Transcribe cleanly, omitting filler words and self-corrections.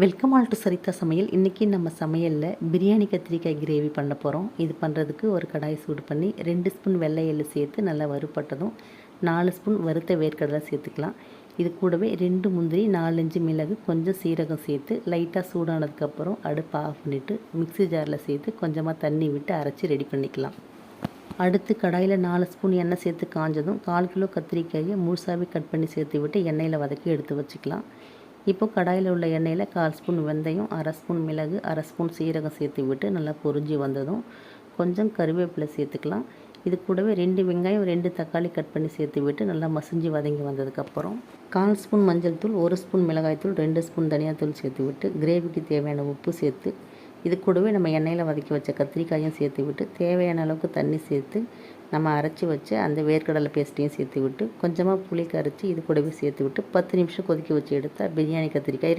Welcome all to சரிதா சமையல். இன்றைக்கி நம்ம சமையலில் பிரியாணி கத்திரிக்காய் கிரேவி பண்ண போகிறோம். இது பண்ணுறதுக்கு ஒரு கடாய் சூடு பண்ணி 2 ஸ்பூன் வெள்ளை எள்ளு சேர்த்து நல்லா வறுப்பட்டதும் 4 ஸ்பூன் வறுத்த வேர்க்கடலை சேர்த்துக்கலாம். இது கூடவே 2 முந்திரி, 4-5 மிளகு, கொஞ்சம் சீரகம் சேர்த்து லைட்டாக சூடானதுக்கப்புறம் அடுப்பை ஆஃப் பண்ணிவிட்டு மிக்ஸி ஜாரில் சேர்த்து கொஞ்சமாக தண்ணி விட்டு அரைச்சி ரெடி பண்ணிக்கலாம். அடுத்து கடாயில் 4 ஸ்பூன் எண்ணெய் சேர்த்து காஞ்சதும் 1/4 கிலோ கத்திரிக்காயை முழுசாகவே கட் பண்ணி சேர்த்து விட்டு எண்ணெயில் வதக்கி எடுத்து வச்சுக்கலாம். இப்போ கடாயில் உள்ள எண்ணெயில் 1/4 ஸ்பூன் வெந்தயம், 1/2 ஸ்பூன் மிளகு, 1/2 ஸ்பூன் சீரகம் சேர்த்து விட்டு நல்லா பொரிஞ்சு வந்ததும் கொஞ்சம் கருவேப்பிலை சேர்த்துக்கலாம். இது கூடவே 2 வெங்காயம், 2 தக்காளி கட் பண்ணி சேர்த்து விட்டு நல்லா மசிஞ்சு வதங்கி வந்ததுக்கப்புறம் 1/4 ஸ்பூன் மஞ்சள் தூள், 1 ஸ்பூன் மிளகாய்த்தூள், 2 ஸ்பூன் தனியாத்தூள் சேர்த்து விட்டு கிரேவிக்கு தேவையான உப்பு சேர்த்து இது கூடவே நம்ம எண்ணெயில் வதக்கி வச்ச கத்திரிக்காயும் சேர்த்து விட்டு தேவையான அளவுக்கு தண்ணி சேர்த்து நம்ம அரைச்சி வச்ச அந்த வேர்க்கடலை பேஸ்ட்டையும் சேர்த்து விட்டு கொஞ்சமாக புளி கரைச்சி இது கூடவே சேர்த்து விட்டு 10 நிமிஷம் கொதிக்க வச்சு எடுத்தால் பிரியாணி கத்திரிக்காய்